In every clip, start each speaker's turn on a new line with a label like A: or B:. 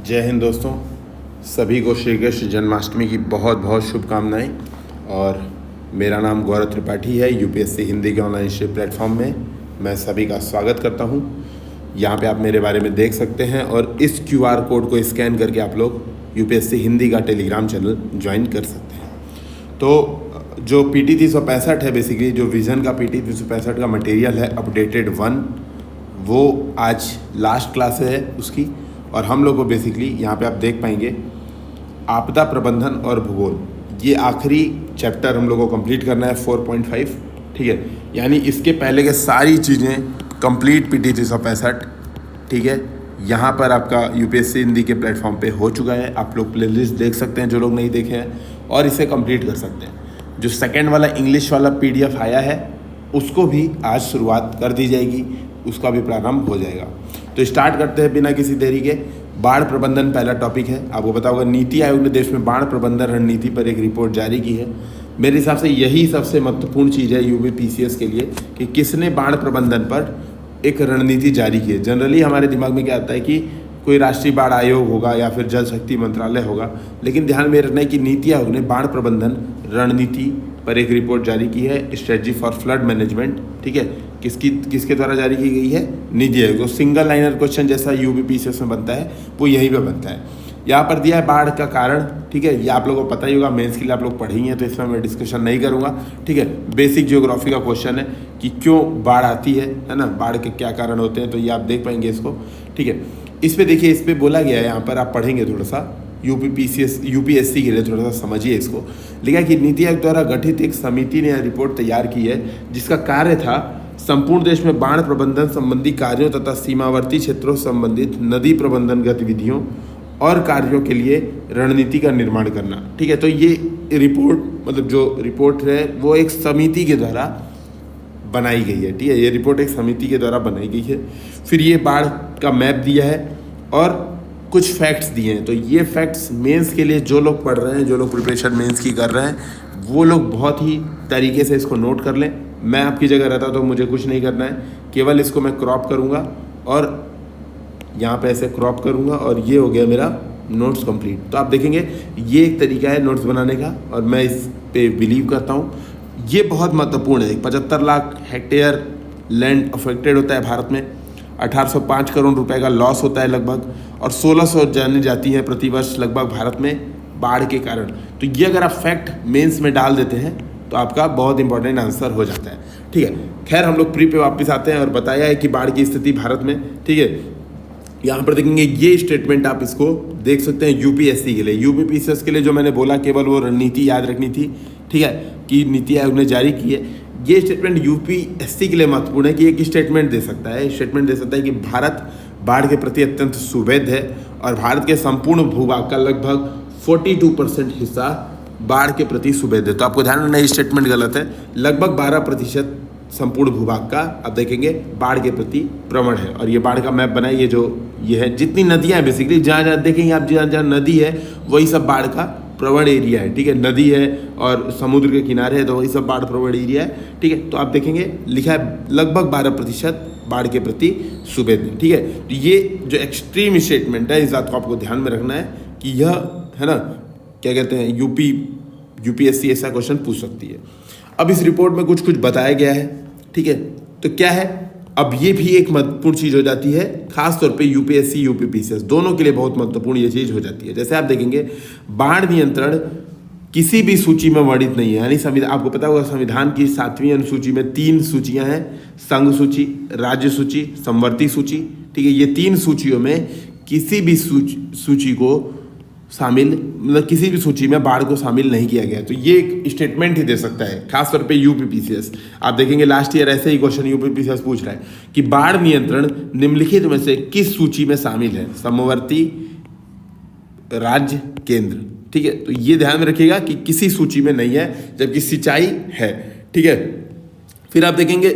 A: जय हिंद दोस्तों, सभी को श्री कृष्ण जन्माष्टमी की बहुत बहुत शुभकामनाएं। और मेरा नाम गौरव त्रिपाठी है। यूपीएससी हिंदी के ऑनलाइन शिक्षण प्लेटफॉर्म में मैं सभी का स्वागत करता हूं। यहां पे आप मेरे बारे में देख सकते हैं और इस क्यूआर कोड को स्कैन करके आप लोग यूपीएससी हिंदी का टेलीग्राम चैनल ज्वाइन कर सकते हैं। तो जो पीटी 365 है, बेसिकली जो विज़न का पीटी 365 का मटेरियल है अपडेटेड 1, वो आज लास्ट क्लास है उसकी। और हम लोग को बेसिकली यहाँ पे आप देख पाएंगे आपदा प्रबंधन और भूगोल, ये आखिरी चैप्टर हम लोग को कंप्लीट करना है 4.5। ठीक है, यानी इसके पहले के सारी चीज़ें कंप्लीट पीटी 365, ठीक है, यहाँ पर आपका यूपीएससी हिंदी के प्लेटफॉर्म पे हो चुका है। आप लोग प्लेलिस्ट देख सकते हैं जो लोग नहीं देखे हैं, और इसे कंप्लीट कर सकते हैं। जो सेकेंड वाला इंग्लिश वाला पीडीएफ आया है उसको भी आज शुरुआत कर दी जाएगी, उसका भी प्रारंभ हो जाएगा। तो स्टार्ट करते हैं बिना किसी देरी के। बाढ़ प्रबंधन पहला टॉपिक है। आपको पता होगा नीति आयोग ने देश में बाढ़ प्रबंधन रणनीति पर एक रिपोर्ट जारी की है। मेरे हिसाब से यही सबसे महत्वपूर्ण चीज़ है यूपीपीसीएस के लिए कि किसने बाढ़ प्रबंधन पर एक रणनीति जारी की है। जनरली हमारे दिमाग में क्या आता है कि कोई राष्ट्रीय बाढ़ आयोग होगा या फिर जल शक्ति मंत्रालय होगा, लेकिन ध्यान में रखना है कि नीति आयोग ने बाढ़ प्रबंधन रणनीति पर एक रिपोर्ट जारी की है, स्ट्रेटजी फॉर फ्लड मैनेजमेंट। ठीक है, किसके द्वारा जारी की गई है? नीति आयोग। तो सिंगल लाइनर क्वेश्चन जैसा यूपीपीसीएस में बनता है वो यहीं पे बनता है। यहाँ पर दिया है बाढ़ का कारण। ठीक है, ये आप लोगों को पता ही होगा, मेंस के लिए आप लोग पढ़े ही हैं, तो इसमें मैं डिस्कशन नहीं करूँगा। ठीक है, बेसिक जियोग्राफी का क्वेश्चन है कि क्यों बाढ़ आती है ना, बाढ़ के क्या कारण होते हैं, तो ये आप देख पाएंगे इसको। ठीक है, इस पर देखिए, इस पर बोला गया है, यहाँ पर आप पढ़ेंगे थोड़ा सा यूपीएससी के लिए थोड़ा सा समझिए इसको। लिखा है कि नीति आयोग द्वारा गठित एक समिति ने यह रिपोर्ट तैयार की है जिसका कार्य था संपूर्ण देश में बाढ़ प्रबंधन संबंधी कार्यों तथा सीमावर्ती क्षेत्रों से संबंधित नदी प्रबंधन गतिविधियों और कार्यों के लिए रणनीति का निर्माण करना। ठीक है, तो ये रिपोर्ट, मतलब जो रिपोर्ट है वो एक समिति के द्वारा बनाई गई है। ठीक है, ये रिपोर्ट एक समिति के द्वारा बनाई गई है। फिर ये बाढ़ का मैप दिया है और कुछ फैक्ट्स दिए हैं। तो ये फैक्ट्स मेंस के लिए जो लोग पढ़ रहे हैं, जो लोग प्रिपरेशन मेंस की कर रहे हैं, वो लोग बहुत ही तरीके से इसको नोट कर लें। मैं आपकी जगह रहता तो मुझे कुछ नहीं करना है, केवल इसको मैं क्रॉप करूँगा और यहाँ पे ऐसे क्रॉप करूँगा और ये हो गया मेरा नोट्स कंप्लीट। तो आप देखेंगे ये एक तरीका है नोट्स बनाने का, और मैं इस पे बिलीव करता हूँ। ये बहुत महत्वपूर्ण है। 75 लाख हेक्टेयर लैंड अफेक्टेड होता है भारत में, 1805 करोड़ रुपए का लॉस होता है लगभग, और 1600 जाने जाती हैं प्रतिवर्ष लगभग भारत में बाढ़ के कारण। तो ये अगर आप फैक्ट मेंस में डाल देते हैं तो आपका बहुत इंपॉर्टेंट आंसर हो जाता है। ठीक है, खैर हम लोग प्री पे वापस आते हैं और बताया है कि बाढ़ की स्थिति भारत में। ठीक है, यहाँ पर देखेंगे ये स्टेटमेंट आप इसको देख सकते हैं यूपीएससी के लिए। यूपीपीसीएस के लिए जो मैंने बोला केवल वो रणनीति याद रखनी थी, ठीक है, कि नीति आयोग ने जारी की है। ये स्टेटमेंट यूपीएससी के लिए महत्वपूर्ण है कि एक स्टेटमेंट दे सकता है, स्टेटमेंट दे सकता है कि भारत बाढ़ के प्रति अत्यंत सुवेद है और भारत के संपूर्ण भूभाग का लगभग 42% हिस्सा बाढ़ के प्रति सुवेद है। तो आपको ध्यान रखना, ये स्टेटमेंट गलत है। लगभग 12% संपूर्ण भूभाग का आप देखेंगे बाढ़ के प्रति प्रवण है। और ये बाढ़ का मैप बना है, ये जो ये है, जितनी नदियाँ हैं बेसिकली, जहाँ जहाँ देखेंगे आप, जहाँ जहाँ नदी है वही सब बाढ़ का प्रवण एरिया है। ठीक है, नदी है और समुद्र के किनारे है तो वही सब बाढ़ प्रवण एरिया है। ठीक है, तो आप देखेंगे लिखा है लगभग 12% बाढ़ के प्रति सुवेद है। ठीक है, तो ये जो एक्सट्रीम स्टेटमेंट है, इस बात को आपको ध्यान में रखना है कि यह है ना, क्या कहते हैं, यूपीएससी ऐसा क्वेश्चन पूछ सकती है। अब इस रिपोर्ट में कुछ कुछ बताया गया है। ठीक है, तो क्या है, अब ये भी एक महत्वपूर्ण चीज़ हो जाती है, खास तौर पे यूपीएससी यूपीपीसीएस दोनों के लिए बहुत महत्वपूर्ण ये चीज़ हो जाती है। जैसे आप देखेंगे बाढ़ नियंत्रण किसी भी सूची में वर्णित नहीं है। यानी संविधान, आपको पता होगा संविधान की 7वीं अनुसूची में 3 सूचियां हैं, संघ सूची, राज्य सूची, समवर्ती सूची। ठीक है, ये 3 सूचियों में किसी भी सूची को शामिल, मतलब किसी भी सूची में बाढ़ को शामिल नहीं किया गया। तो ये एक स्टेटमेंट ही दे सकता है, खासतौर पे यूपीपीसीएस। आप देखेंगे लास्ट ईयर ऐसे ही क्वेश्चन यूपीपीसीएस पूछ रहा है कि बाढ़ नियंत्रण निम्नलिखित में से किस सूची में शामिल है? समवर्ती, राज्य, केंद्र। ठीक है, तो ये ध्यान में रखिएगा कि किसी सूची में नहीं है, जबकि सिंचाई है। ठीक है, फिर आप देखेंगे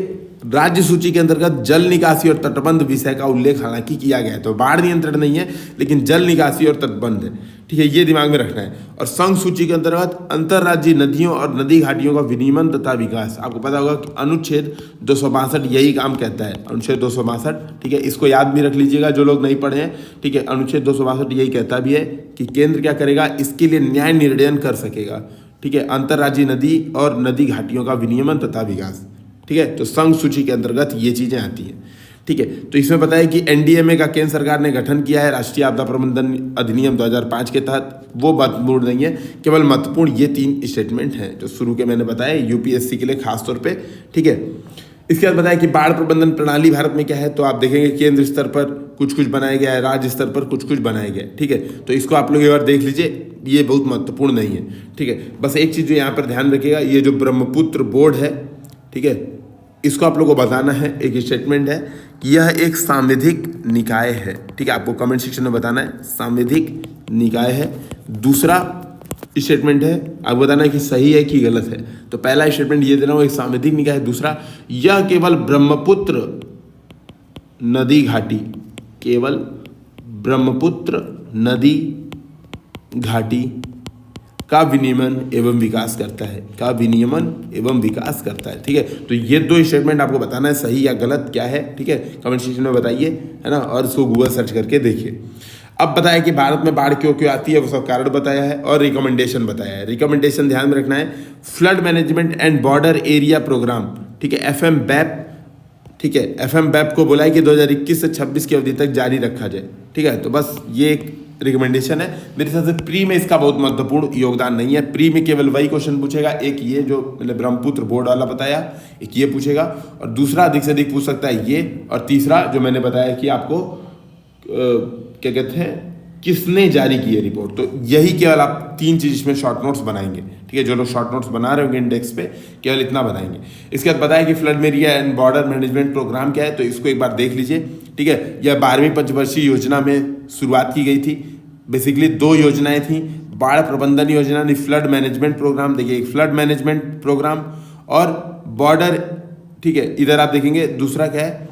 A: राज्य सूची के अंतर्गत जल निकासी और तटबंध विषय का उल्लेख हालांकि किया गया है। तो बाढ़ नियंत्रण नहीं है, लेकिन जल निकासी और तटबंध है, ठीक है, ये दिमाग में रखना है। और संघ सूची के अंतर्गत अंतर्राज्यीय नदियों और नदी घाटियों का विनियमन तथा विकास। आपको पता होगा कि अनुच्छेद 262 यही काम कहता है, अनुच्छेद 262, ठीक है, इसको याद भी रख लीजिएगा जो लोग नहीं पढ़े हैं, ठीक है। अनुच्छेद 262 यही कहता भी है कि केंद्र क्या करेगा, इसके लिए न्याय निर्णयन कर सकेगा, ठीक है, अंतर्राज्यीय नदी और नदी घाटियों का विनियमन तथा विकास, ठीक है। तो संघ सूची के अंतर्गत ये चीजें आती हैं, ठीक है। तो इसमें बताया कि एनडीएमए का केंद्र सरकार ने गठन किया है राष्ट्रीय आपदा प्रबंधन अधिनियम 2005 के तहत। वो महत्वपूर्ण नहीं है, केवल महत्वपूर्ण ये 3 स्टेटमेंट हैं जो शुरू के मैंने बताया यूपीएससी के लिए खास तौर पे, ठीक है। इसके बाद बताया कि बाढ़ प्रबंधन प्रणाली भारत में क्या है, तो आप देखेंगे केंद्र स्तर पर कुछ कुछ बनाया गया है, राज्य स्तर पर कुछ कुछ बनाया गया है, ठीक है। तो इसको आप लोग एक बार देख लीजिए, ये बहुत महत्वपूर्ण नहीं है, ठीक है। बस एक चीज जो यहाँ पर ध्यान रखिएगा, ये जो ब्रह्मपुत्र बोर्ड है, ठीक है, इसको आप लोगों को बताना है, एक स्टेटमेंट है कि यह एक सांविधिक निकाय है, ठीक है। आपको कमेंट सेक्शन में बताना है सांविधिक निकाय है। दूसरा स्टेटमेंट है आपको बताना है कि सही है कि गलत है। तो पहला स्टेटमेंट ये दे रहा हूँ, एक सांविधिक निकाय है। दूसरा, यह केवल ब्रह्मपुत्र नदी घाटी, केवल ब्रह्मपुत्र नदी घाटी का विनियमन एवं विकास करता है, का विनियमन एवं विकास करता है, ठीक है। तो ये 2 स्टेटमेंट आपको बताना है सही या गलत क्या है, ठीक है, कमेंट सेक्शन में बताइए, है ना, और इसको गूगल सर्च करके देखिए। अब बताया कि भारत में बाढ़ क्यों क्यों आती है, वो सब कारण बताया है और रिकमेंडेशन बताया है। रिकमेंडेशन ध्यान में रखना है, flood management and border area program, ठीक है, FMBAP, ठीक है, FMBAP को बोला है कि 2021 से 26 की अवधि तक जारी रखा जाए, ठीक है। तो बस ये एक रिकमेंडेशन है। मेरे हिसाब से प्री में इसका बहुत महत्वपूर्ण योगदान नहीं है। प्री में केवल वही क्वेश्चन पूछेगा, एक ये जो मैंने ब्रह्मपुत्र बोर्ड वाला बताया, एक ये पूछेगा, और दूसरा अधिक से अधिक पूछ सकता है ये, और तीसरा जो मैंने बताया कि आपको क्या कहते हैं, किसने जारी की है रिपोर्ट। तो यही केवल आप 3 चीज इसमें शॉर्ट नोट्स बनाएंगे, ठीक है। जो लोग शॉर्ट नोट्स बना रहे होंगे इंडेक्स पे, केवल इतना बनाएंगे। इसके बाद बताया कि flood area and border management program क्या है, तो इसको एक बार देख लीजिए, ठीक है। यह 12वीं पंचवर्षीय योजना में शुरुआत की गई थी। बेसिकली 2 योजनाएं थी, बाढ़ प्रबंधन योजना यानी फ्लड मैनेजमेंट प्रोग्राम, देखिए एक फ्लड मैनेजमेंट प्रोग्राम और बॉर्डर, ठीक है। इधर आप देखेंगे दूसरा क्या है,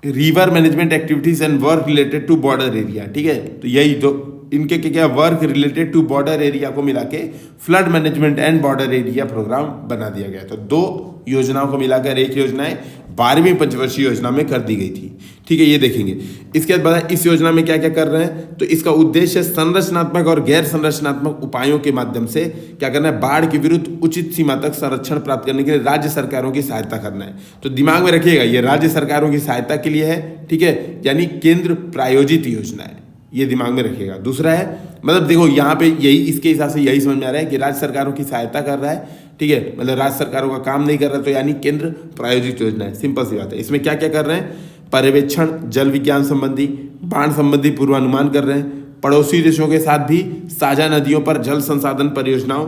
A: river management activities and work related to border area, ठीक है। तो यही तो इनके क्या work related to border area को मिला के flood management and border area program बना दिया गया। तो 2 योजनाओं को मिलाकर एक योजनाएं 12वीं पंचवर्षीय योजना में कर दी गई थी, ठीक है। ये देखेंगे। इसके बाद बताया इस योजना में क्या क्या कर रहे हैं, तो इसका उद्देश्य संरचनात्मक और गैर संरचनात्मक उपायों के माध्यम से क्या करना है, बाढ़ के विरुद्ध उचित सीमा तक संरक्षण प्राप्त करने के लिए राज्य सरकारों की सहायता करना है। तो दिमाग में रखिएगा, ये राज्य सरकारों की सहायता के लिए है, ठीक है, यानी केंद्र प्रायोजित योजना है, ये दिमाग में रखिएगा। दूसरा है, मतलब देखो यहाँ पे यही इसके हिसाब से यही समझ में आ रहा है कि राज्य सरकारों की सहायता कर रहा है, ठीक है, मतलब राज्य सरकारों का काम नहीं कर रहा, तो यानी केंद्र प्रायोजित योजना है। सिंपल सी बात है। इसमें क्या क्या कर रहे हैं, पर्यवेक्षण, जल विज्ञान संबंधी, बाढ़ संबंधी पूर्वानुमान कर रहे हैं, पड़ोसी देशों के साथ भी साझा नदियों पर जल संसाधन परियोजनाओं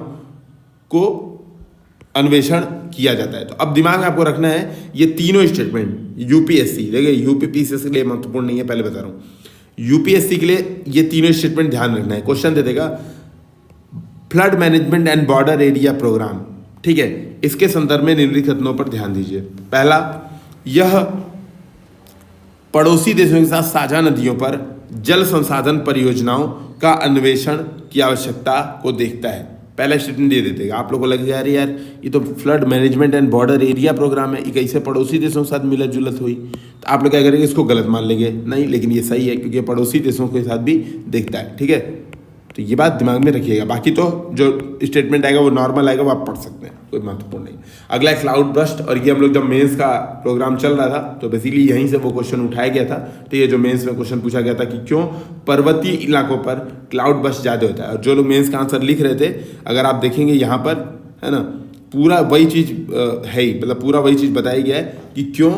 A: को अन्वेषण किया जाता है। तो अब दिमाग में आपको रखना है ये तीनों स्टेटमेंट यूपीएससी, देखिए यूपीपीसीएस के लिए महत्वपूर्ण नहीं है, पहले बता रहा हूँ, यूपीएससी के लिए ये तीनों स्टेटमेंट ध्यान रखना है। क्वेश्चन दे देगा flood management and border area program, ठीक है, इसके संदर्भ में निम्नलिखित कथनों पर ध्यान दीजिए। पहला, यह पड़ोसी देशों के साथ साझा नदियों पर जल संसाधन परियोजनाओं का अन्वेषण की आवश्यकता को देखता है। पहला स्टेटमेंट दे देगा, आप लोगों को लग जा रही यार ये तो flood management and border area program है, ये कैसे पड़ोसी देशों के साथ मिलत जुलत हुई, तो आप लोग क्या करेंगे, इसको गलत मान लेंगे, नहीं, लेकिन ये सही है क्योंकि पड़ोसी देशों के साथ भी देखता है, ठीक है। तो ये बात दिमाग में रखिएगा। बाकी तो जो स्टेटमेंट आएगा वो नॉर्मल आएगा, वो आप पढ़ सकते हैं, कोई महत्वपूर्ण नहीं। अगला है क्लाउड बर्स्ट, और ये हम लोग जब मेंस का प्रोग्राम चल रहा था तो बेसिकली यहीं से वो क्वेश्चन उठाया गया था। तो ये जो मेंस में क्वेश्चन पूछा गया था कि क्यों पर्वतीय इलाकों पर क्लाउड बर्स्ट ज़्यादा होता है, और जो लोग मेंस का आंसर लिख रहे थे, अगर आप देखेंगे यहाँ पर, है ना, पूरा वही चीज़ है ही, मतलब पूरा वही चीज़ बताया गया है कि क्यों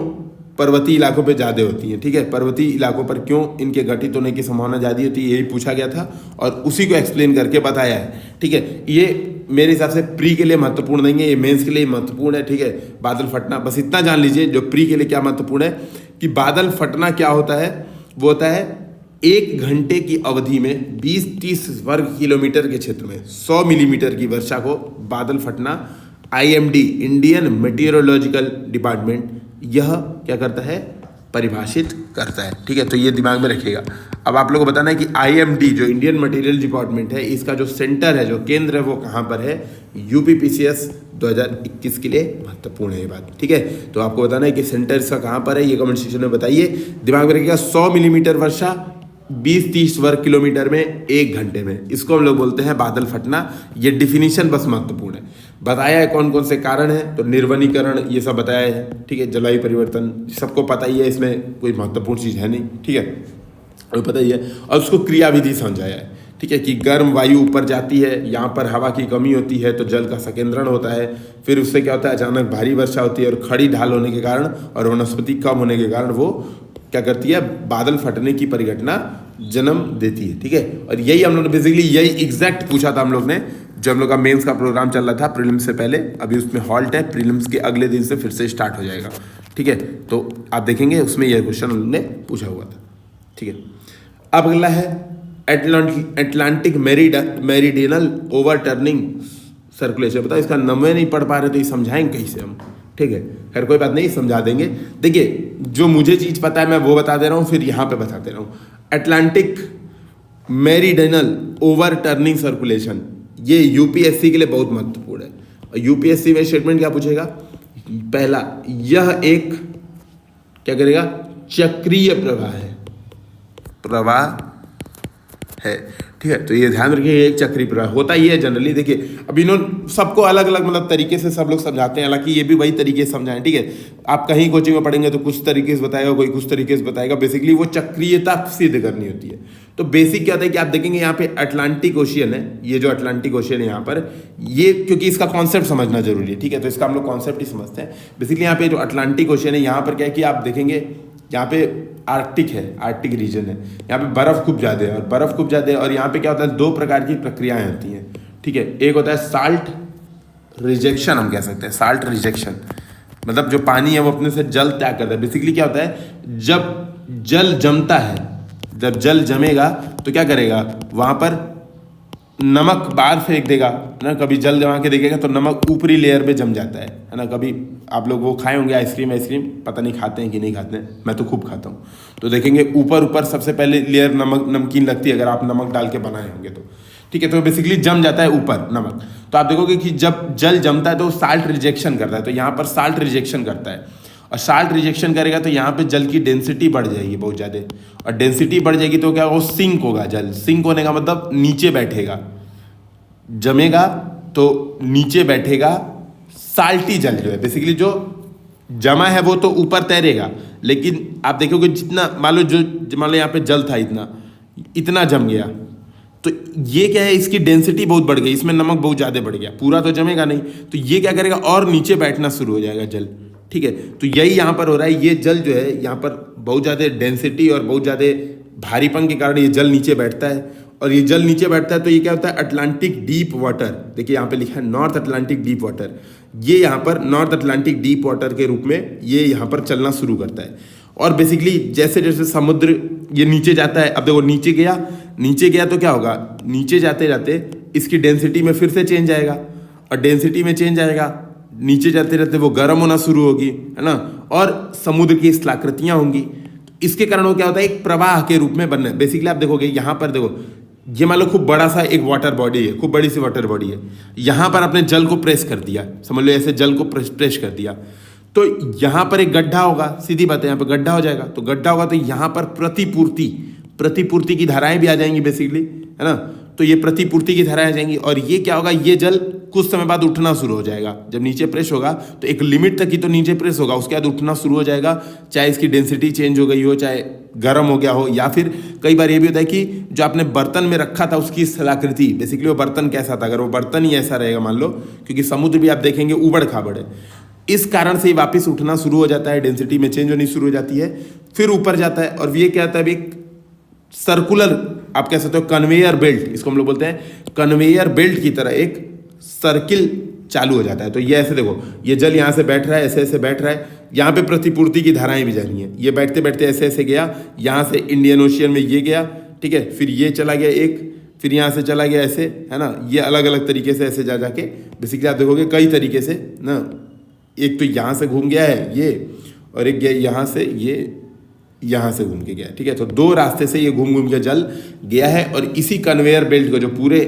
A: पर्वतीय इलाकों पे ज़्यादा होती है, ठीक है, पर्वतीय इलाकों पर क्यों इनके घटित होने की संभावना ज़्यादा होती है, यही पूछा गया था और उसी को एक्सप्लेन करके बताया है, ठीक है। ये मेरे हिसाब से प्री के लिए महत्वपूर्ण नहीं है, ये मेंस के लिए महत्वपूर्ण है, ठीक है। बादल फटना, बस इतना जान लीजिए जो प्री के लिए क्या महत्वपूर्ण है कि बादल फटना क्या होता है, वो होता है 1 घंटे की अवधि में 20-30 वर्ग किलोमीटर के क्षेत्र में 100 मिलीमीटर की वर्षा को बादल फटना IMD, इंडियन मेटीरियोलॉजिकल डिपार्टमेंट, यह क्या करता है, परिभाषित करता है। ठीक है, तो ये दिमाग में रखिएगा। अब आप लोगों को बताना है कि IMD जो इंडियन मटेरियल डिपार्टमेंट है, इसका जो सेंटर है, जो केंद्र है, वो कहाँ पर है। UPPCS 2021 के लिए महत्वपूर्ण है ये बात। ठीक है, तो आपको बताना है कि सेंटर इसका कहाँ पर है, ये कमेंट सेक्शन में बताइए। दिमाग में रखिएगा 100 मिलीमीटर वर्षा 20-30 वर्ग किलोमीटर में 1 घंटे में, इसको हम लोग बोलते हैं बादल फटना। ये डिफिनीशन बस महत्वपूर्ण है। बताया है कौन कौन से कारण हैं, तो निर्वनीकरण ये सब बताया है। ठीक है, जलवायु परिवर्तन सबको पता ही है, इसमें कोई महत्वपूर्ण चीज़ है नहीं। ठीक है, वो पता ही है। और उसको क्रियाविधि समझाया है। ठीक है, कि गर्म वायु ऊपर जाती है, यहाँ पर हवा की कमी होती है तो जल का संकेंद्रण होता है, फिर उससे क्या होता है, अचानक भारी वर्षा होती है और खड़ी ढाल होने के कारण और वनस्पति कम होने के कारण वो क्या करती है, बादल फटने की परिघटना जन्म देती है। ठीक है, और यही हम लोग ने बेसिकली यही एग्जैक्ट पूछा था हम लोग ने, जब हम लोग का मेंस का प्रोग्राम चल रहा था प्रीलिम्स से पहले। अभी उसमें हॉल्ट है, प्रीलिम्स के अगले दिन से फिर से स्टार्ट हो जाएगा। ठीक है, तो आप देखेंगे उसमें यह क्वेश्चन हम लोग ने पूछा हुआ था। ठीक है, अब अगला है एटलांटिक मेरिडियनल ओवरटर्निंग सर्कुलेशन। बताओ, इसका नाम नहीं पढ़ पा रहे तो ये समझाएंगे कैसे हम। ठीक है, खैर कोई बात नहीं, समझा देंगे। देखिए, जो मुझे चीज़ पता है मैं वो बता दे रहा हूँ, फिर यहाँ पे बता दे रहा हूँ। अटलांटिक मेरिडियनल ओवरटर्निंग सर्कुलेशन, ये यूपीएससी के लिए बहुत महत्वपूर्ण है। और यूपीएससी में स्टेटमेंट क्या पूछेगा, पहला, यह एक क्या करेगा, चक्रीय प्रवाह है। ठीक है, तो ये ध्यान रखिए, एक चक्रीय प्रवाह होता ही है जनरली। देखिए, अब इन्होंने सबको अलग अलग मतलब तरीके से सब लोग समझाते हैं, हालांकि ये भी वही तरीके से समझाएं। ठीक है, आप कहीं कोचिंग में पढ़ेंगे तो कुछ तरीके से बताएगा, कोई कुछ तरीके से बताएगा। बेसिकली वो चक्रीयता सिद्ध करनी होती है। तो बेसिक क्या होता है कि आप देखेंगे यहाँ पे अटलांटिक ओशियन है, ये जो अटलांटिक ओशियन है यहाँ पर, ये क्योंकि इसका कॉन्सेप्ट समझना जरूरी है। ठीक है, तो इसका हम लोग कॉन्सेप्ट ही समझते हैं। बेसिकली यहाँ पे जो अटलांटिक ओशियन है, यहाँ पर क्या है कि आप देखेंगे यहाँ पे आर्कटिक है, आर्कटिक रीजन है, यहाँ पे बर्फ खूब ज़्यादा है, और बर्फ खूब ज़्यादा है। और यहाँ पे क्या होता है, 2 प्रकार की प्रक्रियाएं होती हैं। ठीक है, एक होता है साल्ट रिजेक्शन, हम कह सकते हैं साल्ट रिजेक्शन, मतलब जो पानी है वो अपने से जल त्याग करता है। बेसिकली क्या होता है, जब जल जमता है, जब जल जमेगा तो क्या करेगा, वहाँ पर नमक बाहर फेंक देगा ना। कभी जल जमा के देखेगा तो नमक ऊपरी लेयर पे जम जाता है ना। कभी आप लोग वो खाए होंगे आइसक्रीम, पता नहीं खाते हैं कि नहीं खाते हैं, मैं तो खूब खाता हूँ। तो देखेंगे ऊपर सबसे पहले लेयर नमकीन लगती है, अगर आप नमक डाल के बनाए होंगे तो। ठीक है, तो बेसिकली जम जाता है ऊपर नमक। तो आप देखोगे कि जब जल जमता है तो साल्ट रिजेक्शन करता है, तो यहाँ पर साल्ट रिजेक्शन करता है। और साल्ट रिजेक्शन करेगा तो यहाँ पे जल की डेंसिटी बढ़ जाएगी बहुत ज़्यादा, और डेंसिटी बढ़ जाएगी तो क्या होगा, सिंक होगा। जल सिंक होने का मतलब नीचे बैठेगा, जमेगा तो नीचे बैठेगा। साल्टी जल जो है, बेसिकली जो जमा है वो तो ऊपर तैरेगा, लेकिन आप देखोगे जितना मान लो यहाँ पे जल था, इतना जम गया, तो ये क्या है, इसकी डेंसिटी बहुत बढ़ गई, इसमें नमक बहुत ज़्यादा बढ़ गया, पूरा तो जमेगा नहीं, तो ये क्या करेगा, और नीचे बैठना शुरू हो जाएगा जल। ठीक है, तो यही यहाँ पर हो रहा है। ये जल जो है यहाँ पर बहुत ज़्यादा डेंसिटी और बहुत ज़्यादा भारीपन के कारण ये जल नीचे बैठता है। और ये जल नीचे बैठता है तो ये क्या होता है, अटलांटिक डीप वाटर। देखिए यहाँ पे लिखा है नॉर्थ अटलांटिक डीप वाटर। ये यहाँ पर नॉर्थ अटलांटिक डीप वाटर के रूप में ये यहाँ पर चलना शुरू करता है। और बेसिकली जैसे जैसे समुद्र ये नीचे जाता है, अब देखो नीचे गया तो क्या होगा, नीचे जाते जाते इसकी डेंसिटी में फिर से चेंज आएगा, और डेंसिटी में चेंज आएगा, नीचे जाते रहते वो गर्म होना शुरू होगी, है ना, और समुद्र की स्थलाकृतियाँ होंगी। इसके कारण वो क्या होता है, एक प्रवाह के रूप में बनना है। बेसिकली आप देखोगे यहाँ पर, देखो ये मान लो खूब बड़ा सा एक वाटर बॉडी है, खूब बड़ी सी वाटर बॉडी है, यहाँ पर आपने जल को प्रेस कर दिया, समझ लो ऐसे जल को प्रेस कर दिया, तो यहाँ पर एक गड्ढा होगा, सीधी बात है, यहाँ पर गड्ढा हो जाएगा। तो गड्ढा होगा तो यहाँ पर प्रतिपूर्ति की धाराएं भी आ जाएंगी बेसिकली, है ना। तो ये प्रतिपूर्ति की धाराएं आ जाएंगी, और ये क्या होगा, ये जल कुछ समय बाद उठना शुरू हो जाएगा। जब नीचे प्रेस होगा तो एक लिमिट तक ही तो नीचे प्रेस होगा, उसके बाद उठना शुरू हो जाएगा, चाहे इसकी डेंसिटी चेंज हो गई हो, चाहे गर्म हो गया हो, या फिर कई बार ये भी होता है कि जो आपने बर्तन में रखा था उसकी स्थलाकृति, बेसिकली वो बर्तन कैसा था, अगर वो बर्तन ही ऐसा रहेगा मान लो, क्योंकि समुद्र भी आप देखेंगे उबड़ खाबड़ है, इस कारण से वापस उठना शुरू हो जाता है, डेंसिटी में चेंज होनी शुरू हो जाती है, फिर ऊपर जाता है। और ये क्या होता है, एक सर्कुलर आप कह सकते हो कन्वेयर बेल्ट, इसको हम लोग बोलते हैं कन्वेयर बेल्ट की तरह एक सर्किल चालू हो जाता है। तो ये ऐसे देखो, ये जल यहाँ से बैठ रहा है, ऐसे ऐसे बैठ रहा है, यहाँ पे प्रतिपूर्ति की धाराएं भी जा रही हैं, ये बैठते बैठते ऐसे ऐसे गया, यहाँ से इंडियन ओशियन में ये गया, ठीक है, फिर ये चला गया एक, फिर यहाँ से चला गया ऐसे, है ना, ये अलग अलग तरीके से ऐसे जा जाके बेसिकली आप देखोगे कई तरीके से ना, एक तो यहाँ से घूम गया है ये, और एक गया यहाँ से, ये यहाँ से घूम के गया, ठीक है। तो दो रास्ते से ये घूम घूम के जल गया है और इसी कन्वेयर बेल्ट को जो पूरे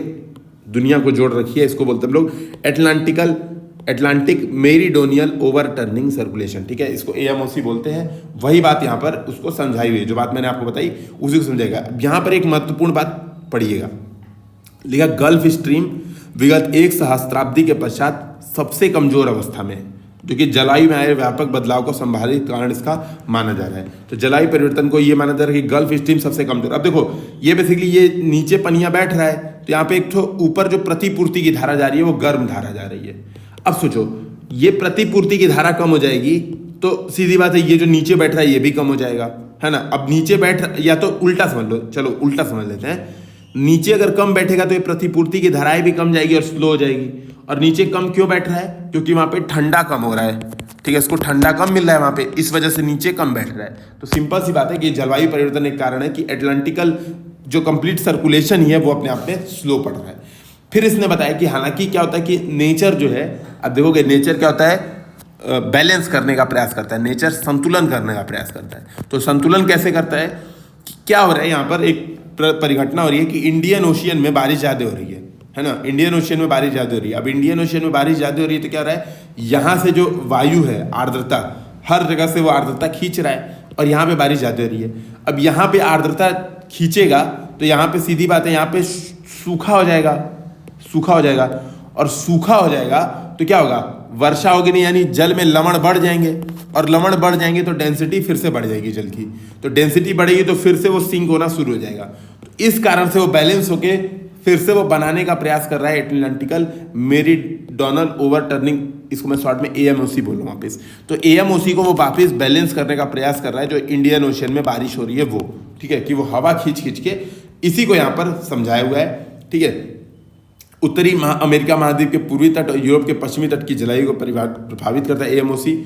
A: दुनिया को जोड़ रखी है, इसको बोलते हैं हम लोग एटलांटिक मेरीडोनियल ओवरटर्निंग सर्कुलेशन, ठीक है। इसको AMOC बोलते हैं। वही बात यहाँ पर उसको समझाई हुई है, जो बात मैंने आपको बताई उसी को समझाएगा। यहाँ पर एक महत्वपूर्ण बात पढ़िएगा, लिखा गल्फ स्ट्रीम विगत एक सहस्त्राब्दी के पश्चात सबसे कमजोर अवस्था में है, जो कि जलवायु में आए व्यापक बदलाव को संभालित कारण इसका माना जा रहा है। तो जलवायु परिवर्तन को ये माना जा रहा है कि गल्फ स्ट्रीम सबसे कमजोर। अब देखो ये बेसिकली ये नीचे पनिया बैठ रहा है, तो यहाँ पे एक तो ऊपर जो प्रतिपूर्ति की धारा जा रही है वो गर्म धारा जा रही है। अब सोचो ये प्रतिपूर्ति की धारा कम हो जाएगी तो सीधी बात है ये जो नीचे बैठ रहा है ये भी कम हो जाएगा, है ना। अब नीचे बैठ, या तो उल्टा समझ लो, चलो उल्टा समझ लेते हैं। नीचे अगर कम बैठेगा तो ये प्रतिपूर्ति की धाराएं भी कम जाएगी और स्लो हो जाएगी। और नीचे कम क्यों बैठ रहा है? क्योंकि वहां पे ठंडा कम हो रहा है, ठीक है। इसको ठंडा कम मिल रहा है वहां पे, इस वजह से नीचे कम बैठ रहा है। तो सिंपल सी बात है कि जलवायु परिवर्तन एक कारण है कि एटलांटिकल जो कंप्लीट सर्कुलेशन ही है वो अपने आप में स्लो पड़ रहा है। फिर इसने बताया कि हालांकि क्या होता है कि नेचर जो है, अब देखोगे नेचर क्या होता है, बैलेंस करने का प्रयास करता है, नेचर संतुलन करने का प्रयास करता है। तो संतुलन कैसे करता है? क्या हो रहा है यहाँ पर, एक परिघटना हो रही है कि इंडियन ओशियन में बारिश ज़्यादा हो रही है ना। इंडियन ओशियन में बारिश ज़्यादा हो रही है। अब इंडियन ओशियन में बारिश ज़्यादा हो रही है तो क्या हो रहा है, यहाँ से जो वायु है, आर्द्रता, हर जगह से वो आर्द्रता खींच रहा है और यहाँ पे बारिश ज़्यादा हो रही है। अब यहाँ पे आर्द्रता खींचेगा तो यहाँ पे सीधी बात है, यहाँ पे सूखा हो जाएगा, सूखा हो जाएगा। और सूखा हो जाएगा तो क्या होगा, वर्षा होगी नहीं, यानी जल में लवण बढ़ जाएंगे, और लवण बढ़ जाएंगे तो डेंसिटी फिर से बढ़ जाएगी जल की। तो डेंसिटी बढ़ेगी तो फिर से वो सिंक होना शुरू हो जाएगा। तो इस कारण से वो बैलेंस होके फिर से वो बनाने का प्रयास कर रहा है एटलांटिकल मेरीडोनल ओवरटर्निंग, इसको मैं शॉर्ट में AMOC बोल रहा हूँ वापस। तो AMOC को वो वापस बैलेंस करने का प्रयास कर रहा है, जो इंडियन ओशियन में बारिश हो रही है वो, ठीक है, कि वो हवा खींच खींच के, इसी को यहाँ पर समझाया हुआ है, ठीक है। उत्तरी अमेरिका महाद्वीप के पूर्वी तट और यूरोप के पश्चिमी तट की जलवायु को प्रभावित करता है AMOC।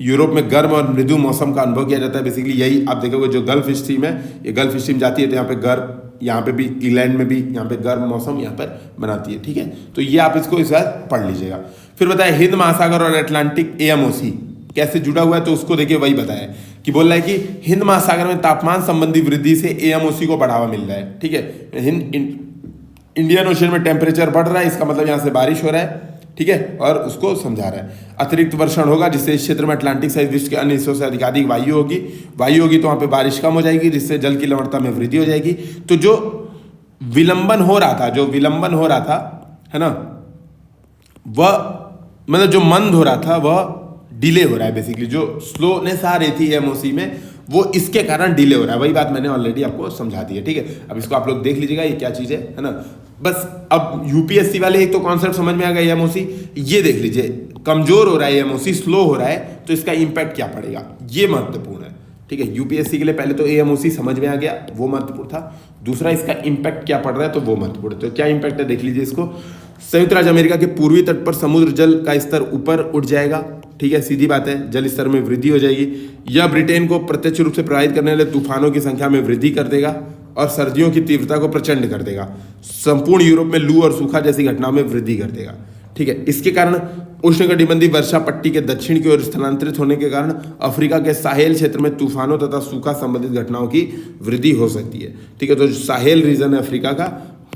A: यूरोप में गर्म और मृदु मौसम का अनुभव किया जाता है। बेसिकली यही आप देखोगे, जो गल्फ स्ट्रीम है, ये गल्फ स्ट्रीम जाती है तो यहाँ पे गर्म, यहाँ पे भी इंग्लैंड में भी यहाँ पे गर्म मौसम यहाँ पर बनाती है, ठीक है। तो ये आप इसको इस बार पढ़ लीजिएगा। फिर बताया हिंद महासागर और अटलांटिक AMOC कैसे जुड़ा हुआ है, तो उसको देखिए वही बताया कि बोल रहा है कि हिंद महासागर में तापमान संबंधी वृद्धि से AMOC को बढ़ावा मिल रहा है, ठीक है। इंडियन ओशियन में टेम्परेचर बढ़ रहा है, इसका मतलब यहाँ से बारिश हो रहा है, ठीक है, और उसको समझा रहा है। अतिरिक्त वर्षण होगा जिससे इस क्षेत्र में अटलांटिक सहित विश्व के अन्य हिस्सों से अधिकाधिक वायु होगी तो वहाँ पे बारिश कम हो जाएगी, जिससे जल की लवणता में वृद्धि हो जाएगी। तो जो विलंबन हो रहा था, है ना, वह मतलब जो मंद हो रहा था वह डिले हो रहा है। बेसिकली जो स्लोनेस आ रही थी AMOC में वो इसके कारण डिले हो रहा है। वही बात मैंने ऑलरेडी आपको समझा दी है, ठीक है। अब इसको आप लोग देख लीजिएगा ये क्या चीज़ है ना। बस अब UPSC वाले एक तो कॉन्सेप्ट समझ में आ गया AMOC, ये देख लीजिए, कमजोर हो रहा है AMOC, स्लो हो रहा है, तो इसका इम्पैक्ट क्या पड़ेगा, ये महत्वपूर्ण है, ठीक है। UPSC के लिए पहले तो AMOC समझ में आ गया, वो महत्वपूर्ण था। दूसरा इसका इम्पैक्ट क्या पड़ रहा है, तो वो महत्वपूर्ण है। तो क्या इम्पैक्ट है देख लीजिए इसको। संयुक्त राज्य अमेरिका के पूर्वी तट पर समुद्र जल का स्तर ऊपर उठ जाएगा, ठीक है, सीधी बात है, जल स्तर में वृद्धि हो जाएगी। यह ब्रिटेन को प्रत्यक्ष रूप से प्रभावित करने वाले तूफानों की संख्या में वृद्धि कर देगा और सर्दियों की तीव्रता को प्रचंड कर देगा। संपूर्ण यूरोप में लू और सूखा जैसी घटनाओं में वृद्धि कर देगा, ठीक है। इसके कारण उष्णकटिबंधीय वर्षा पट्टी के दक्षिण की ओर स्थानांतरित होने के कारण अफ्रीका के साहेल क्षेत्र में तूफानों तथा सूखा संबंधित घटनाओं की वृद्धि हो सकती है, ठीक है। तो साहेल रीजन है अफ्रीका का,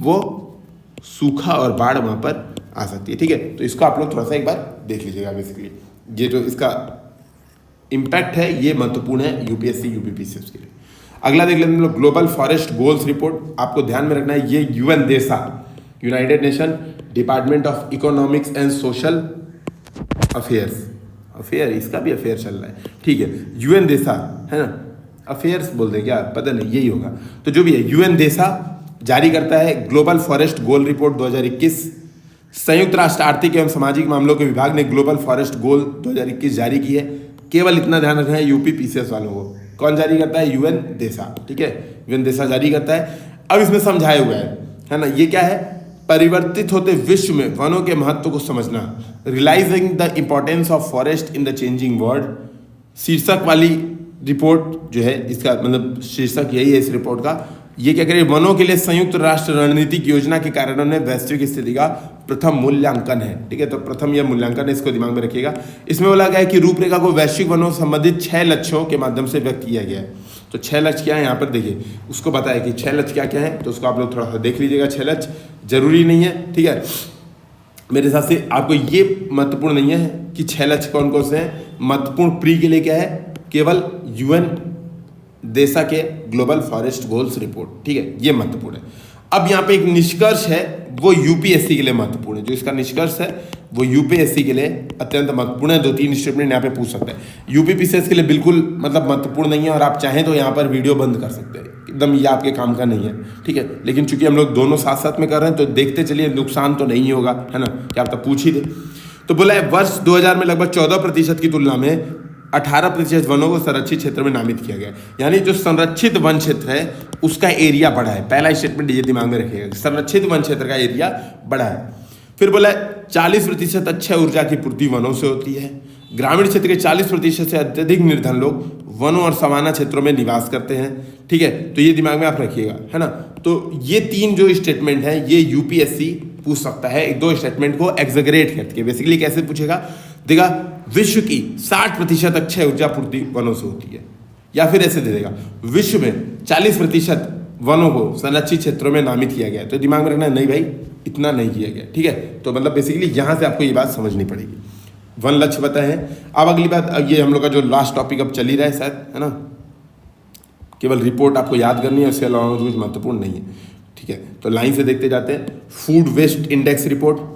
A: वो सूखा और बाढ़ वहाँ पर आ सकती है, ठीक है। तो इसको आप लोग थोड़ा सा एक बार देख लीजिएगा। बेसिकली ये जो इसका इम्पैक्ट है ये महत्वपूर्ण है UPSC UPPCS के लिए। अगला देख लेते हैं हम लोग ग्लोबल फॉरेस्ट गोल्स रिपोर्ट। आपको ध्यान में रखना है ये UN देसा, United nation department of economics and social affair, इसका भी अफेयर चल रहा है, ठीक है। UN देसा है ना, अफेयर्स बोल दें क्या, पता नहीं, यही होगा। तो जो भी है UN देसा जारी करता है ग्लोबल फॉरेस्ट गोल रिपोर्ट 2021। संयुक्त राष्ट्र आर्थिक एवं सामाजिक मामलों के विभाग ने ग्लोबल फॉरेस्ट गोल 2021 जारी की है। केवल इतना ध्यान रखना है UPPCS वालों को, कौन जारी करता है, UN देसा, ठीक है, UN देसा जारी करता है। अब इसमें समझाया हुआ है ना, ये क्या है, परिवर्तित होते विश्व में वनों के महत्व को समझना, realising the importance of forest in the changing world, शीर्षक वाली रिपोर्ट जो है, इसका मतलब शीर्षक यही है इस रिपोर्ट का, ये क्या करें, वनों के लिए संयुक्त राष्ट्र रणनीतिक योजना के कार्यान्वयन वैश्विक स्थिति का प्रथम मूल्यांकन है। ठीक है, तो प्रथम यह मूल्यांकन है, इसको दिमाग में रखिएगा। इसमें बोला गया है कि रूपरेखा को वैश्विक वनों से संबंधित 6 लक्ष्यों के माध्यम से व्यक्त किया गया है। तो 6 लक्ष्य क्या है यहाँ पर देखिए, उसको बताया कि 6 लक्ष्य क्या क्या है, तो उसको आप लोग थोड़ा सा देख लीजिएगा। 6 लक्ष्य जरूरी नहीं है, ठीक है, मेरे हिसाब से आपको ये महत्वपूर्ण नहीं है कि 6 लक्ष्य कौन कौन से हैं। महत्वपूर्ण प्री के लिए क्या है, केवल UN देशा के ग्लोबल फॉरेस्ट गोल्स रिपोर्ट, ठीक है, ये महत्वपूर्ण है। अब यहाँ पे एक निष्कर्ष है, वो यूपीएससी के लिए महत्वपूर्ण है। जो इसका निष्कर्ष है वो यूपीएससी के लिए अत्यंत महत्वपूर्ण है। 2-3 स्टेटमेंट यहाँ पे पूछ सकते हैं। यूपीपीसीएस के लिए बिल्कुल मतलब महत्वपूर्ण नहीं है, और आप चाहें तो यहाँ पर वीडियो बंद कर सकते हैं, एकदम ये आपके काम का नहीं है, ठीक है। लेकिन चूंकि हम लोग दोनों साथ साथ में कर रहे हैं तो देखते चलिए, नुकसान तो नहीं होगा, है ना, कि आप तो पूछ ही दे। तो बोला है वर्ष 2000 में लगभग 14% की तुलना में 18% वनों को संरक्षित क्षेत्र में नामित किया गया। यानी जो संरक्षित वन क्षेत्र है उसका एरिया बढ़ा है। पहला स्टेटमेंट ये दिमाग में रखिएगा, संरक्षित वन क्षेत्र का एरिया बढ़ा है। फिर बोला 40% अक्षय ऊर्जा की पूर्ति वनों से होती है। ग्रामीण क्षेत्र के 40% से अत्यधिक निर्धन लोग वनों और सवाना क्षेत्रों में निवास करते हैं, ठीक है, तो ये दिमाग में आप रखिएगा, है ना। तो ये 3 जो स्टेटमेंट है ये यूपीएससी पूछ सकता है, 1-2 स्टेटमेंट को एग्जैगरेट करके। बेसिकली कैसे पूछेगा, देगा विश्व की 60% अक्षय ऊर्जा पूर्ति वनों से होती है, या फिर ऐसे दे देगा विश्व में 40% वनों को संरक्षित क्षेत्रों में नामित किया गया। तो दिमाग में रखना नहीं भाई, इतना नहीं किया गया, ठीक है। तो मतलब बेसिकली यहाँ से आपको ये बात समझनी पड़ेगी। वन लक्ष्य बताए हैं। अब अगली बात, अब ये हम लोग का जो लास्ट टॉपिक अब चल ही रहा है शायद, है ना, केवल रिपोर्ट आपको याद करनी है, उसके अलावा कुछ महत्वपूर्ण नहीं है, ठीक है। तो लाइन से देखते जाते हैं। फूड वेस्ट इंडेक्स रिपोर्ट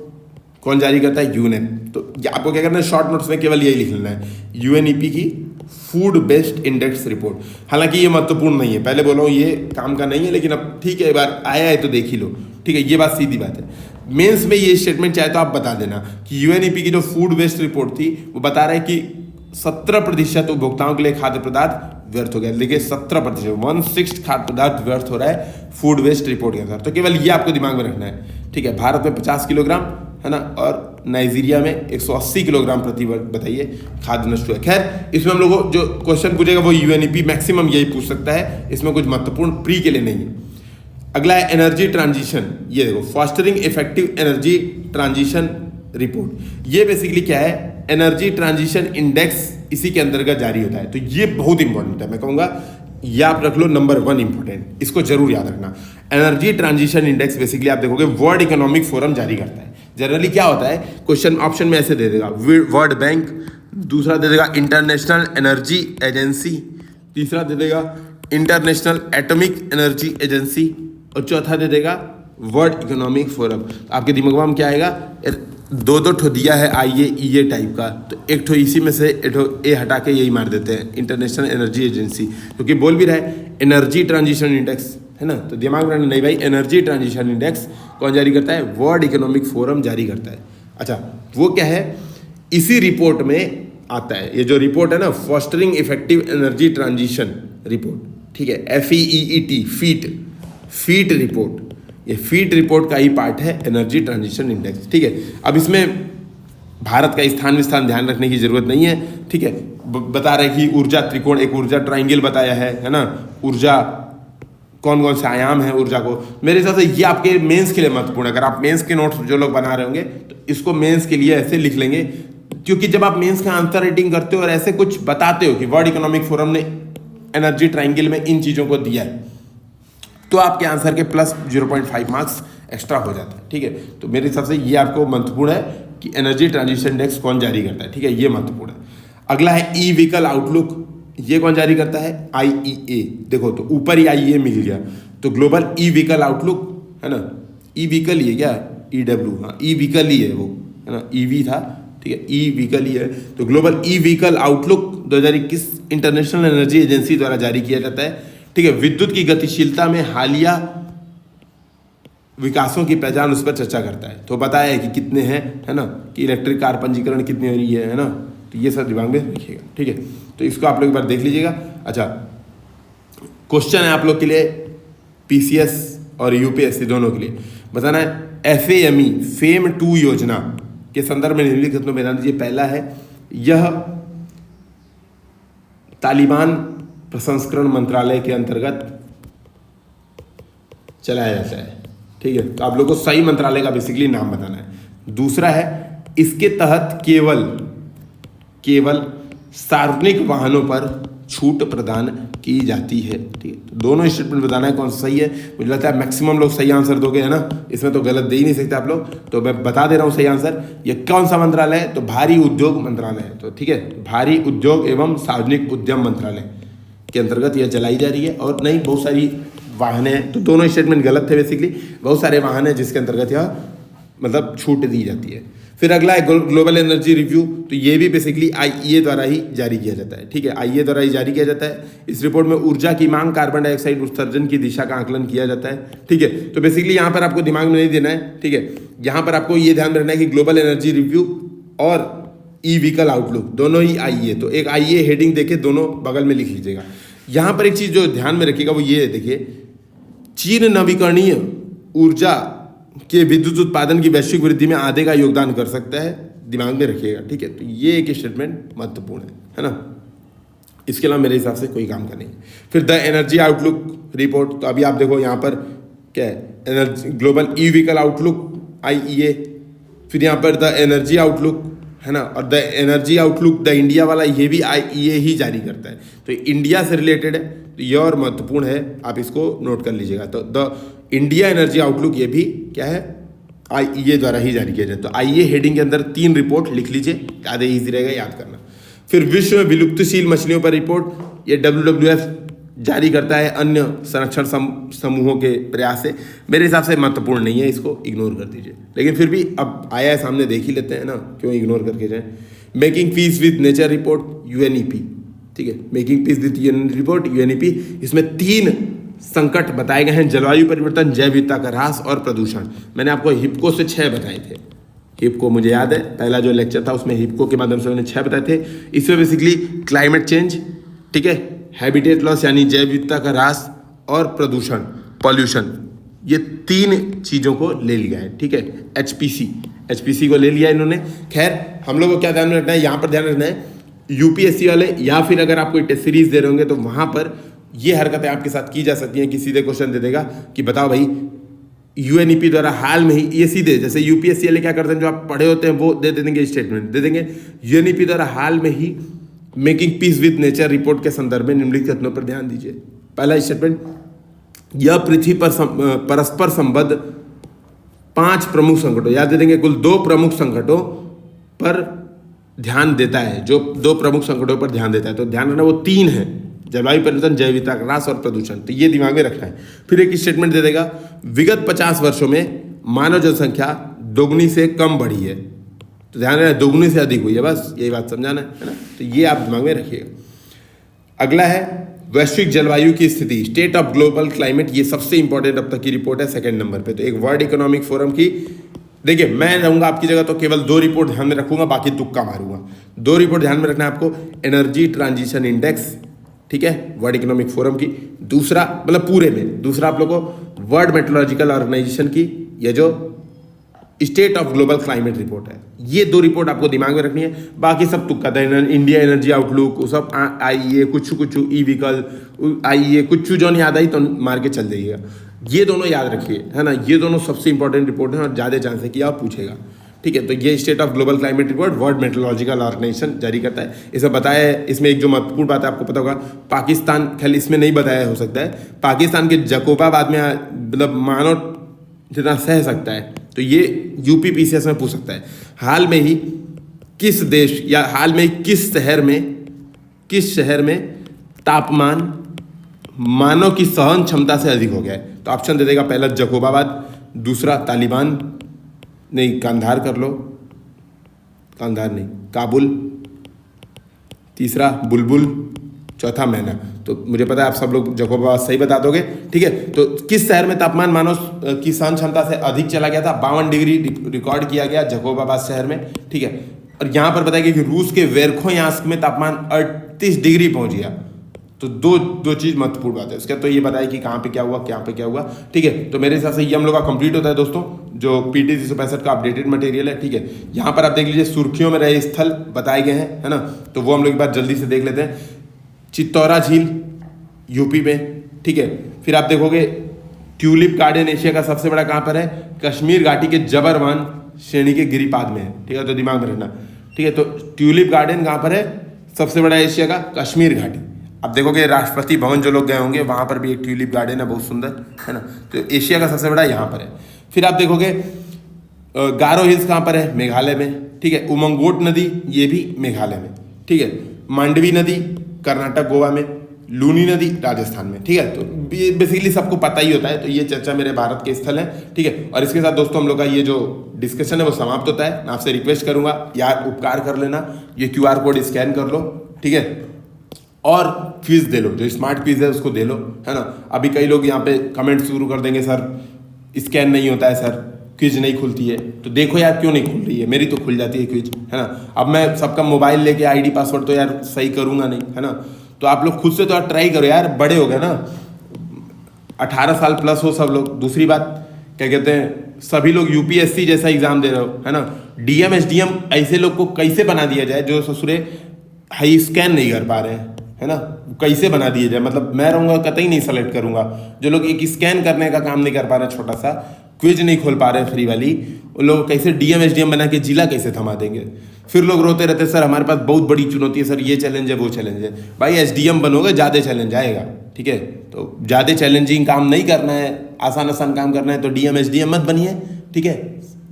A: कौन जारी करता है, यूएन। तो आपको क्या करना है, शॉर्ट नोट्स में केवल यही लिख लेना है, यूएनईपी की फूड बेस्ड इंडेक्स रिपोर्ट। हालांकि ये महत्वपूर्ण नहीं है, पहले बोला हूँ ये काम का नहीं है, लेकिन अब ठीक है, एक बार आया है तो देख ही लो, ठीक है, ये बात सीधी बात है। मेंस में ये स्टेटमेंट चाहे तो आप बता देना कि यूएनईपी की जो फूड वेस्ट रिपोर्ट थी वो बता रहा है कि 17% उपभोक्ताओं के लिए खाद्य पदार्थ व्यर्थ हो गया। देखिए 17%, 1/6 खाद्य पदार्थ व्यर्थ हो रहा है फूड वेस्ट रिपोर्ट के अंदर। तो केवल ये आपको दिमाग में रखना है, ठीक है। भारत में 50 किलोग्राम, है ना, और नाइजीरिया में 180 किलोग्राम प्रति वर्ष बताइए खाद्य नष्ट हुआ। खैर इसमें हम लोगों को जो क्वेश्चन पूछेगा वो यूएनईपी मैक्सिमम यही पूछ सकता है, इसमें कुछ महत्वपूर्ण प्री के लिए नहीं है। अगला है एनर्जी ट्रांजिशन। ये देखो fostering effective energy transition report. ये बेसिकली क्या है, एनर्जी ट्रांजिशन इंडेक्स इसी के अंतर्गत जारी होता है। तो ये बहुत इंपॉर्टेंट है, मैं कहूँगा ये आप रख लो नंबर 1 इंपॉर्टेंट, इसको जरूर याद रखना। एनर्जी ट्रांजिशन इंडेक्स बेसिकली आप देखोगे वर्ल्ड इकोनॉमिक फोरम जारी करता है। जनरली क्या होता है, क्वेश्चन ऑप्शन में ऐसे दे देगा वर्ल्ड बैंक, दूसरा दे देगा इंटरनेशनल एनर्जी एजेंसी, तीसरा दे देगा इंटरनेशनल एटॉमिक एनर्जी एजेंसी, और चौथा दे देगा वर्ल्ड इकोनॉमिक फोरम। आपके दिमाग में क्या आएगा, 2-2 ठो दिया है IAEA टाइप का, तो एक ठो इसी में से एक ठो ए हटा के यही मार देते हैं, इंटरनेशनल एनर्जी एजेंसी, क्योंकि बोल भी रहा है एनर्जी ट्रांजिशन इंडेक्स, है ना। तो दिमाग में नहीं भाई, एनर्जी ट्रांजिशन इंडेक्स कौन जारी करता है, वर्ल्ड इकोनॉमिक फोरम जारी करता है। अच्छा वो क्या है, इसी रिपोर्ट में आता है, ये जो रिपोर्ट है ना, fostering effective energy transition report, ठीक है, FEET फीट रिपोर्ट। ये फीट रिपोर्ट का ही पार्ट है एनर्जी ट्रांजिशन इंडेक्स, ठीक है। अब इसमें भारत का स्थान ध्यान रखने की जरूरत नहीं है, ठीक है। बता रहे कि ऊर्जा त्रिकोण, एक ऊर्जा ट्राइंगल बताया है ना, ऊर्जा कौन कौन से आयाम है ऊर्जा को। मेरे हिसाब से ये आपके मेंस के लिए महत्वपूर्ण है। अगर आप मेंस के नोट्स जो लोग बना रहे होंगे तो इसको मेंस के लिए ऐसे लिख लेंगे, क्योंकि जब आप मेंस का आंसर राइटिंग करते हो और ऐसे कुछ बताते हो कि वर्ल्ड इकोनॉमिक फोरम ने एनर्जी ट्राइंगल में इन चीज़ों को दिया है, तो आपके आंसर के प्लस 0.5 मार्क्स एक्स्ट्रा हो जाता है, ठीक है। तो मेरे हिसाब से ये आपको महत्वपूर्ण है कि एनर्जी ट्रांजिशन इंडेक्स कौन जारी करता है, ठीक है, ये महत्वपूर्ण है। अगला है ई व्हीकल आउटलुक। ये कौन जारी करता है, IEA। देखो तो ऊपर ही IEA मिल गया, तो ग्लोबल ई व्हीकल आउटलुक, है ना, ई व्हीकल ही है क्या, EW, हाँ ई व्हीकल ही है वो, है ना, EV था, ठीक है, ई व्हीकल ही है। तो global e vehicle outlook 2021 international energy agency द्वारा जारी किया जाता है, ठीक है। विद्युत की गतिशीलता में हालिया विकासों की पहचान, उस पर चर्चा करता है। तो बताया है कि कितने हैं, है ना, कि इलेक्ट्रिक कार पंजीकरण कितनी हो रही है ना, तो ये सब दिमाग में रखिएगा, ठीक है। तो इसको आप लोग एक बार देख लीजिएगा। अच्छा क्वेश्चन है आप लोग के लिए PCS और UPSC दोनों के लिए, बताना है FAME फेम 2 योजना के संदर्भ में निम्नलिखित में बता दीजिए। पहला है, यह तालिबान प्रसंस्करण मंत्रालय के अंतर्गत चलाया जाता है। ठीक है, तो आप लोग को सही मंत्रालय का बेसिकली नाम बताना है। दूसरा है इसके तहत केवल सार्वजनिक वाहनों पर छूट प्रदान की जाती है। ठीक है, तो दोनों स्टेटमेंट बताना है कौन सा सही है। मुझे लगता है मैक्सिमम लोग सही आंसर दोगे, है ना, इसमें तो गलत दे ही नहीं सकते आप लोग, तो मैं बता दे रहा हूँ सही आंसर। ये कौन सा मंत्रालय है, तो भारी उद्योग मंत्रालय है। तो ठीक है, भारी उद्योग एवं सार्वजनिक उद्यम मंत्रालय के अंतर्गत यह चलाई जा रही है। और नहीं, बहुत सारी वाहन है, तो दोनों स्टेटमेंट गलत थे बेसिकली। बहुत सारे वाहन है जिसके अंतर्गत यह मतलब छूट दी जाती है। फिर अगला है ग्लोबल एनर्जी रिव्यू, तो ये भी बेसिकली आईईए द्वारा ही जारी किया जाता है। ठीक है, आईईए द्वारा ही जारी किया जाता है। इस रिपोर्ट में ऊर्जा की मांग, कार्बन डाइऑक्साइड उत्सर्जन की दिशा का आकलन किया जाता है। ठीक है, तो बेसिकली यहाँ पर आपको दिमाग में नहीं देना है। ठीक है, यहाँ पर आपको ये ध्यान रखना है कि ग्लोबल एनर्जी रिव्यू और ई व्हीकल आउटलुक दोनों ही आईईए, तो एक आईईए हेडिंग देके दोनों बगल में लिख लीजिएगा। यहाँ पर एक चीज़ जो ध्यान में रखिएगा वो ये देखिए, चीन नवीकरणीय ऊर्जा के विद्युत उत्पादन की वैश्विक वृद्धि में आधे का योगदान कर सकता है, दिमाग में रखिएगा। ठीक है, तो ये एक स्टेटमेंट महत्वपूर्ण है ना। इसके अलावा मेरे हिसाब से कोई काम का नहीं। फिर द एनर्जी आउटलुक रिपोर्ट, तो अभी आप देखो यहाँ पर क्या है, energy global e vehicle outlook IEA, फिर यहाँ पर द एनर्जी आउटलुक, है ना, और the energy outlook the India वाला ये भी आईईए ही जारी करता है, तो इंडिया से रिलेटेड है, तो ये और महत्वपूर्ण है, आप इसको नोट कर लीजिएगा। तो द इंडिया एनर्जी आउटलुक ये भी क्या है, आईईए द्वारा ही जारी किया जाए। तो आईईए हेडिंग के अंदर 3 रिपोर्ट लिख लीजिए, ज़्यादा ईजी रहेगा याद करना। फिर विश्व में विलुप्तशील मछलियों पर रिपोर्ट, ये WWF जारी करता है अन्य संरक्षण समूहों के प्रयास से। मेरे हिसाब से महत्वपूर्ण नहीं है, इसको इग्नोर कर दीजिए, लेकिन फिर भी अब आया है सामने, देख ही लेते हैं ना, क्यों इग्नोर करके जाए। Making peace with nature report UNEP, ठीक है, making peace with report UNEP, इसमें 3 संकट बताए गए हैं, जलवायु परिवर्तन, जैव विविधता का ह्रास और प्रदूषण। मैंने आपको हिप्को से 6 बताए थे। हिप्को मुझे याद है, पहला जो लेक्चर था उसमें हिप्को के माध्यम से मैंने 6 बताए थे। इसमें बेसिकली क्लाइमेट चेंज, ठीक है, हैबिटेट लॉस यानी जैव विविधता का ह्रास और प्रदूषण पॉल्यूशन, ये 3 चीज़ों को ले लिया है। ठीक है, HPC को ले लिया इन्होंने। खैर, हम लोग को क्या ध्यान में रखना है, यहाँ पर ध्यान रखना है UPSC वाले, या फिर अगर आप कोई टेस्ट सीरीज दे रहे होंगे तो वहाँ पर ये हरकतें आपके साथ की जा सकती हैं कि सीधे क्वेश्चन दे देगा कि बताओ भाई UNEP द्वारा हाल में ही, ये सीधे जैसे UPSC वाले क्या करते हैं, जो आप पढ़े होते हैं वो दे देंगे, स्टेटमेंट दे देंगे, UNEP द्वारा हाल में ही making peace with nature report के संदर्भ में निम्नलिखित कथनों पर ध्यान दीजिए। पहला स्टेटमेंट, यह पृथ्वी पर परस्पर संबद्ध 5 प्रमुख संकटों, याद दे देंगे, कुल 2 प्रमुख संकटों पर ध्यान देता है, जो 2 प्रमुख संकटों पर ध्यान देता है। तो ध्यान रखना वो 3 है, जलवायु परिवर्तन, जैव विविधता का ह्रास और प्रदूषण, तो ये दिमाग में रखना है। फिर एक स्टेटमेंट दे देगा, विगत 50 वर्षों में मानव जनसंख्या दोगुनी से कम बढ़ी है, तो ध्यान रखना दोगुनी से अधिक हुई है, बस यही बात समझाना है ना, तो ये आप दिमाग में रखिएगा। अगला है वैश्विक जलवायु की स्थिति, स्टेट ऑफ ग्लोबल क्लाइमेट, ये सबसे इंपॉर्टेंट अब तक की रिपोर्ट है, 2nd नंबर पे। तो एक वर्ल्ड इकोनॉमिक फोरम की, देखिए मैं रहूंगा आपकी जगह तो केवल 2 रिपोर्ट ध्यान में रखूंगा, बाकी तुक्का मारूंगा। 2 रिपोर्ट ध्यान में रखना है आपको, एनर्जी ट्रांजिशन इंडेक्स, ठीक है, वर्ल्ड इकोनॉमिक फोरम की, दूसरा मतलब पूरे में, दूसरा आप लोगों को वर्ल्ड मेट्रोलॉजिकल ऑर्गेनाइजेशन की, ये जो state of global climate report है। ये 2 रिपोर्ट आपको दिमाग में रखनी है, बाकी सब तुक्का था, इंडिया एनर्जी आउटलुक, वो सब आईईए, कुछ ई व्हीकल आईईए, कुछ जो नहीं याद आई तो मार के चल जाइएगा। ये दोनों याद रखिए, है ना, ये दोनों सबसे इंपॉर्टेंट रिपोर्ट हैं और ज़्यादा चांस है कि आप पूछेगा। ठीक है, तो ये state of global climate report world meteorological organisation जारी करता है। इसे बताया है, इसमें एक जो महत्वपूर्ण बात है आपको पता होगा, पाकिस्तान, खाली इसमें नहीं बताया हो सकता है, पाकिस्तान के जकोबाबाद में मतलब मानव जितना सह सकता है, तो ये UPPCS में पूछ सकता है। हाल में ही किस देश या हाल में ही किस शहर में तापमान मानव की सहन क्षमता से अधिक हो गया है, तो ऑप्शन दे देगा, पहला जकोबाबाद, दूसरा तालिबान, नहीं कांधार कर लो, कांधार नहीं, काबुल, तीसरा बुलबुल, चौथा मैना। तो मुझे पता है आप सब लोग जकोबाबाद सही बता दोगे। ठीक है, तो किस शहर में तापमान मानव की सहन क्षमता से अधिक चला गया था, 52 डिग्री रिकॉर्ड किया गया जकोबाबाद शहर में। ठीक है, और यहाँ पर बताया गया कि रूस के वेरखोयांस्क में तापमान 38 डिग्री पहुंच गया। तो दो चीज़ महत्वपूर्ण बात है उसका, तो ये बताया कि कहाँ पे क्या हुआ। ठीक है, तो मेरे हिसाब से ये हम लोग का कंप्लीट होता है दोस्तों, जो PT 365 का अपडेटेड मटेरियल है। ठीक है, यहाँ पर आप देख लीजिए सुर्खियों में रहे स्थल बताए गए हैं, है ना, तो वो हम लोग एक बार जल्दी से देख लेते हैं। चित्तौरा झील UP में, ठीक है, फिर आप देखोगे ट्यूलिप गार्डन एशिया का सबसे बड़ा कहाँ पर है? कश्मीर घाटी के जबरवान श्रेणी के गिरिपाद में है, ठीक है, तो दिमाग में रखना, ठीक है। तो ट्यूलिप गार्डन कहाँ पर है? सबसे बड़ा एशिया का कश्मीर घाटी। अब देखोगे राष्ट्रपति भवन जो लोग गए होंगे वहाँ पर भी एक ट्यूलिप गार्डन है, बहुत सुंदर, है ना। तो एशिया का सबसे बड़ा यहाँ पर है। फिर आप देखोगे गारो हिल्स कहाँ पर है? मेघालय में, ठीक है। उमंगोट नदी ये भी मेघालय में, ठीक है। मांडवी नदी कर्नाटक गोवा में, लूनी नदी राजस्थान में, ठीक है। तो बेसिकली सबको पता ही होता है। तो ये चर्चा मेरे भारत के स्थल है, ठीक है। और इसके साथ दोस्तों हम लोग का ये जो डिस्कशन है वो समाप्त होता है। मैं आपसे रिक्वेस्ट करूंगा यार, उपकार कर लेना, ये QR कोड स्कैन कर लो, ठीक है, और क्विज दे लो, जो स्मार्ट क्विज है उसको दे लो, है ना। अभी कई लोग यहाँ पे कमेंट शुरू कर देंगे, सर स्कैन नहीं होता है, सर क्विज नहीं खुलती है। तो देखो यार क्यों नहीं खुल रही है, मेरी तो खुल जाती है क्विज, है ना। अब मैं सबका मोबाइल लेके ID पासवर्ड तो यार सही करूंगा नहीं, है ना। तो आप लोग खुद से तो यार ट्राई करो यार, बड़े हो गए ना, 18 साल प्लस हो सब लोग। दूसरी बात क्या कहते हैं, सभी लोग UPSC जैसा एग्जाम दे रहे हो, है ना। DM SDM ऐसे लोग को कैसे बना दिया जाए जो ससुरे हाई स्कैन नहीं कर पा रहे हैं, है ना, कैसे बना दिया जाए। मतलब मैं रहूँगा कतई नहीं सेलेक्ट करूँगा। जो लोग एक स्कैन करने का काम नहीं कर पा रहे, छोटा सा क्विज नहीं खोल पा रहे फ्री वाली, वो लोग कैसे DM SDM बना के जिला कैसे थमा देंगे। फिर लोग रोते रहते, सर हमारे पास बहुत बड़ी चुनौती है, सर ये चैलेंज है वो चैलेंज है। भाई SDM बनोगे ज़्यादा चैलेंज आएगा, ठीक है। तो ज़्यादा चैलेंजिंग काम नहीं करना है, आसान आसान काम करना है, तो DM SDM मत बनिए, ठीक है।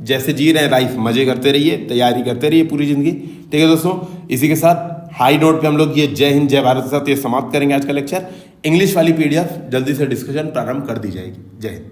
A: जैसे जी रहे हैं लाइफ, मजे करते रहिए, तैयारी करते रहिए पूरी जिंदगी, ठीक है दोस्तों। इसी के साथ हाई नोट पे हम लोग ये जय हिंद जय भारत के साथ ये समाप्त करेंगे आज का लेक्चर। इंग्लिश वाली PDF जल्दी से डिस्कशन प्रारंभ कर दी जाएगी। जय हिंद।